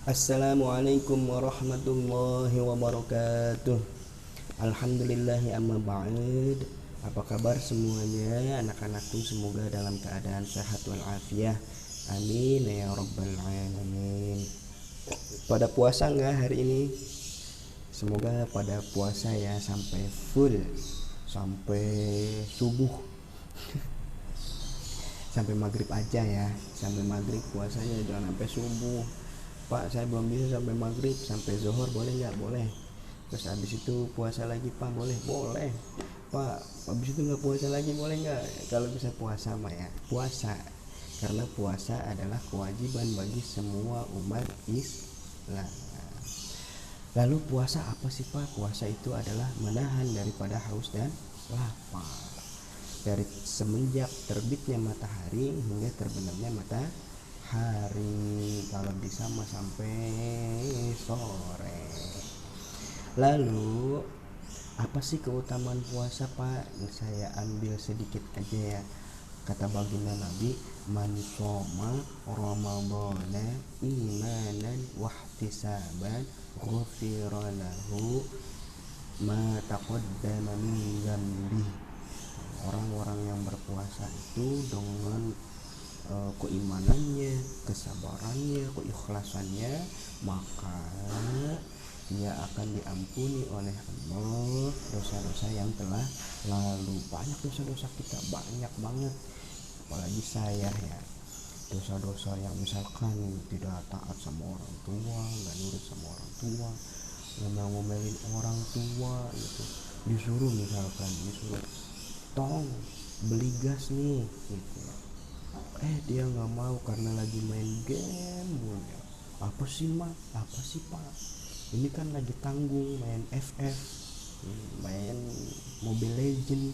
Assalamualaikum warahmatullahi wabarakatuh. Alhamdulillahi amma ba'd. Apa kabar semuanya anak-anakku, semoga dalam keadaan sehat walafiat. Amin ya rabbal alamin. Pada puasa enggak hari ini? Semoga pada puasa ya sampai full, sampai subuh, sampai maghrib aja ya, sampai maghrib puasanya, jangan sampai subuh. Pak, saya belum bisa sampai maghrib, sampai zuhur boleh nggak? Boleh. Terus habis itu puasa lagi, Pak, boleh? Boleh. Pak, habis itu nggak puasa lagi, boleh nggak? Kalau bisa puasa mah ya puasa, karena puasa adalah kewajiban bagi semua umat Islam. Lalu puasa apa sih, Pak? Puasa itu adalah menahan daripada haus dan lapar dari semenjak terbitnya matahari hingga terbenamnya matahari, kalau bisa mah sampai sore. Lalu apa sih keutamaan puasa, Pak? Saya ambil sedikit aja ya. Kata baginda Nabi, man shoma ramadhana imanan wahtisaban ghufira lahu ma taqaddama min dzambi. Orang-orang yang berpuasa itu dengan keimanannya, kesabarannya, keikhlasannya, maka dia akan diampuni oleh Allah dosa-dosa yang telah lalu. Banyak dosa-dosa kita, banyak banget, apalagi saya ya, dosa-dosa yang misalkan tidak taat sama orang tua, nggak nurut sama orang tua, ngomelin orang tua gitu, disuruh tong beli gas nih gitu, dia nggak mau karena lagi main game. Apa sih Pak, ini kan lagi tanggung main FF, main Mobile Legend,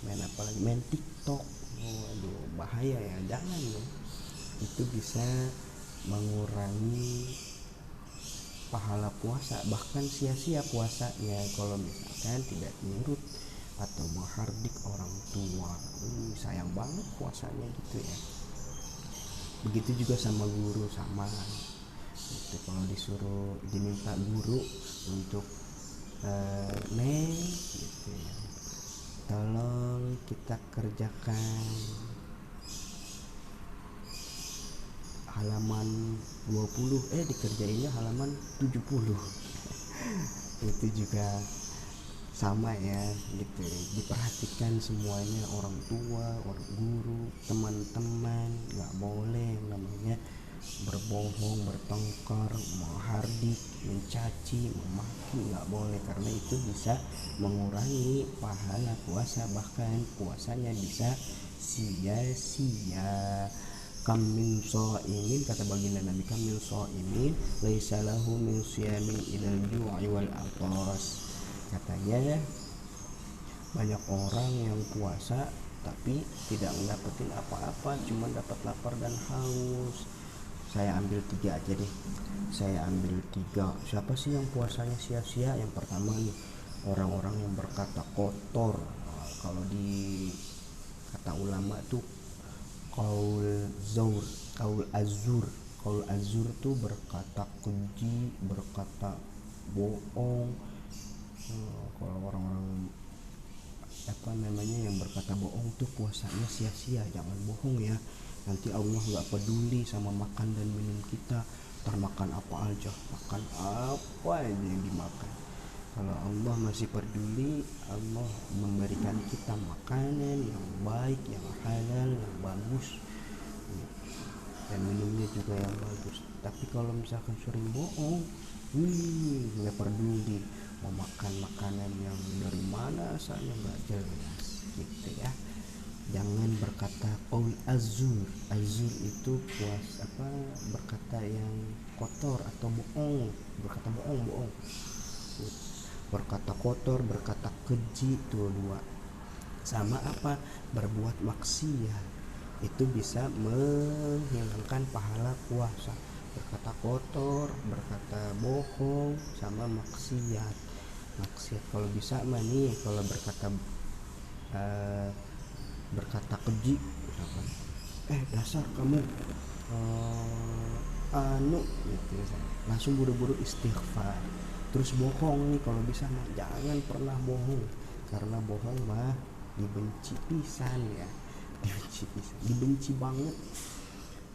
main apa lagi, main TikTok. Aduh, bahaya ya, jangan ya. Itu bisa mengurangi pahala puasa, bahkan sia-sia puasanya kalau misalkan tidak nurut atau menghardik orang tua. Sayang banget puasanya gitu ya. Begitu juga sama guru, sama gitu, kalau disuruh diminta guru untuk neng gitu ya, tolong kita kerjakan halaman 20, dikerjainnya halaman 70. Itu juga sama ya gitu, diperhatikan semuanya, orang tua, orang guru, teman-teman. Nggak boleh namanya berbohong, bertengkar, menghardik, mencaci, memaki, nggak boleh, karena itu bisa mengurangi pahala puasa, bahkan puasanya bisa sia-sia. Kam min shaimin, kata baginda Nabi, kam min shaimin laisa lahu min siyamin ilal ju'i wal atas. Katanya banyak orang yang puasa tapi tidak mendapatin apa-apa, cuma dapat lapar dan haus. Saya ambil 3 aja deh, siapa sih yang puasanya sia-sia? Yang pertama nih, orang-orang yang berkata kotor. Kalau di kata ulama tuh kaul azur tuh berkata keji, berkata bohong. Kalau orang-orang yang berkata bohong tuh puasanya sia-sia. Jangan bohong ya, nanti Allah nggak peduli sama makan dan minum kita. Ntar makan apa aja yang dimakan. Kalau Allah masih peduli, Allah memberikan kita makanan yang baik, yang halal, yang bagus, dan minumnya juga yang bagus. Tapi kalau misalkan sering bohong, nggak peduli mau makan makanan yang dari mana asalnya, nggak jelas gitu ya. Jangan berkata qaul azur itu berkata yang kotor atau bohong, berkata kotor, berkata keji, itu dua. Sama berbuat maksiat, itu bisa menghilangkan pahala puasa. Berkata kotor, berkata bohong, sama maksiat kalau bisa mah nih, kalau berkata keji misalkan, dasar kamu anu gitu, langsung buru-buru istighfar. Terus bohong nih kalau bisa mah jangan pernah bohong, karena bohong mah dibenci pisan ya, dibenci pisan, dibenci banget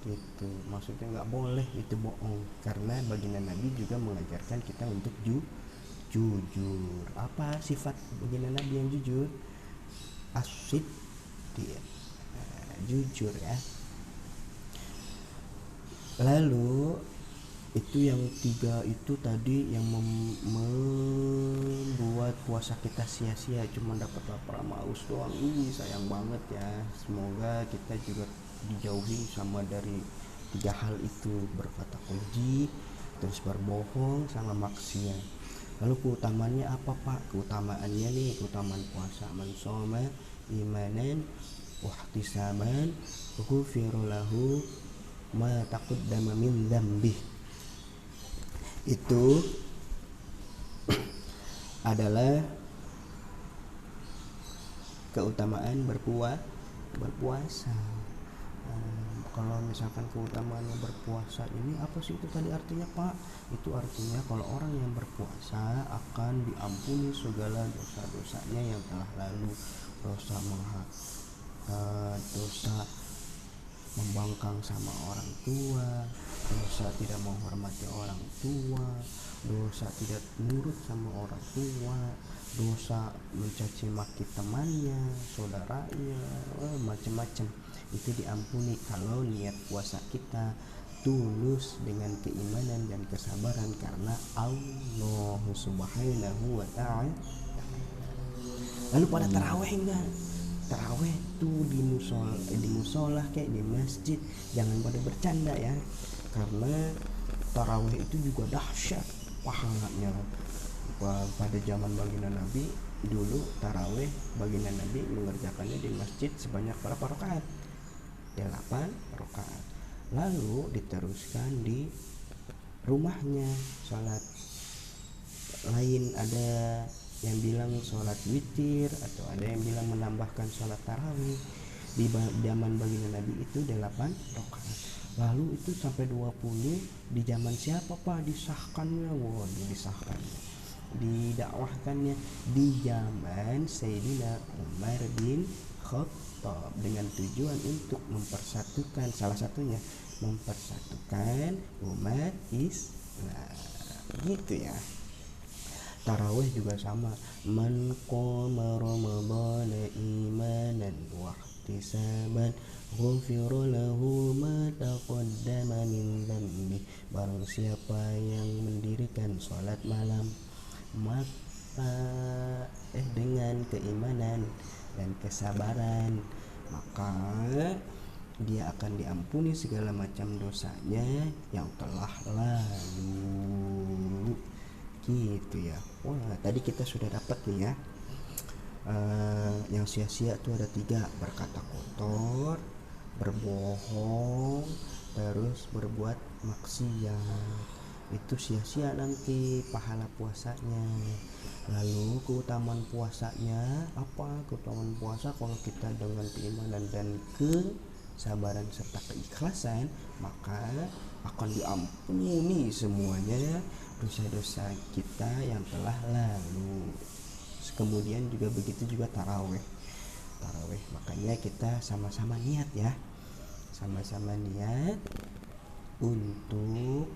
gitu. Maksudnya nggak boleh itu bohong, karena baginda Nabi juga mengajarkan kita untuk jujur. Apa sifat baginda Nabi yang jujur? Asyid, dia jujur ya. Lalu itu yang tiga itu tadi yang membuat puasa kita sia-sia, cuma dapat lapar sama haus doang. Sayang banget ya. Semoga kita juga dijauhi sama dari tiga hal itu, berkata keji, terus berbohong, sama maksiat. Lalu keutamaannya apa Pak? Keutamaannya nih, keutamaan puasa, man shoma imanan wahtisaban ghufira lahu ma taqaddama min dzambih. Itu adalah keutamaan berpuasa. Kalau misalkan keutamaannya berpuasa ini apa sih itu tadi artinya Pak? Itu artinya kalau orang yang berpuasa akan diampuni segala dosa-dosanya yang telah lalu, dosa dosa membangkang sama orang tua, dosa tidak menghormati orang tua, dosa tidak nurut sama orang tua, dosa mencaci maki temannya, saudaranya, macam-macam. Itu diampuni kalau niat puasa kita tulus dengan keimanan dan kesabaran karena Allah Subhanahu wa ta'ala. Lalu pada taraweh enggak? Taraweh tuh di musola kayak di masjid, jangan pada bercanda ya, karena taraweh itu juga dahsyat pahalanya. Pada zaman baginda Nabi dulu, taraweh baginda Nabi mengerjakannya di masjid sebanyak berapa rakaat? 8 rakaat. Lalu diteruskan di rumahnya sholat lain, ada yang bilang sholat witir, atau ada yang bilang menambahkan sholat tarawih. Di zaman baginda Nabi itu 8 rakaat. Lalu itu sampai 20 di zaman siapa Pak disahkannya? Disahkannya, didakwahkannya di zaman Sayyidina Umar bin Khattab, dengan tujuan untuk mempersatukan, salah satunya mempersatukan umat Islam gitu ya. Tarawih juga sama, man qama ramadhana imanan wa ihtisaban ghufira lahu ma taqaddama min dhanbi. Barang siapa yang mendirikan salat malam maka dengan keimanan dan kesabaran, maka dia akan diampuni segala macam dosanya yang telah lalu gitu ya. Wah, tadi kita sudah dapat nih ya, yang sia-sia tuh ada 3, berkata kotor, berbohong, terus berbuat maksiat. Itu sia-sia nanti pahala puasanya. Lalu keutamaan puasanya apa? Keutamaan puasa kalau kita dengan keimanan dan kesabaran serta keikhlasan, maka akan diampuni semuanya dosa-dosa kita yang telah lalu. Kemudian juga begitu juga taraweh. Makanya kita sama-sama niat ya, sama-sama niat untuk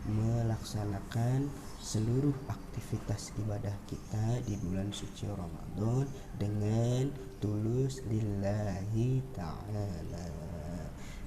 melaksanakan seluruh aktivitas ibadah kita di bulan suci Ramadan dengan tulus lillahi ta'ala.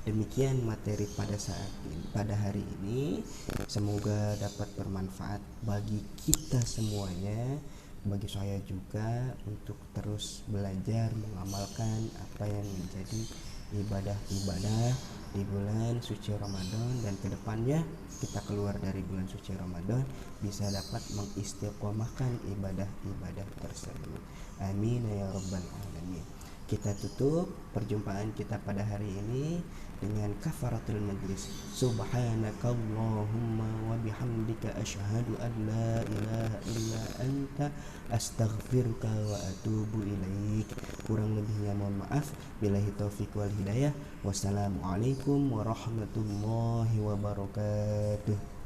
Demikian materi pada hari ini, semoga dapat bermanfaat bagi kita semuanya, bagi saya juga, untuk terus belajar mengamalkan apa yang menjadi ibadah-ibadah di bulan suci Ramadan, dan kedepannya kita keluar dari bulan suci Ramadan bisa dapat mengistiqomahkan ibadah-ibadah tersebut. Amin ya rabbal alamin. Kita tutup perjumpaan kita pada hari ini dengan kafaratul majlis. Subhanakallahumma wa bihamdika asyhadu an la ilaha illa anta astaghfiruka wa atubu ilaik. Kurang lebihnya mohon maaf. Billahi taufik wal hidayah. Wassalamualaikum warahmatullahi wabarakatuh.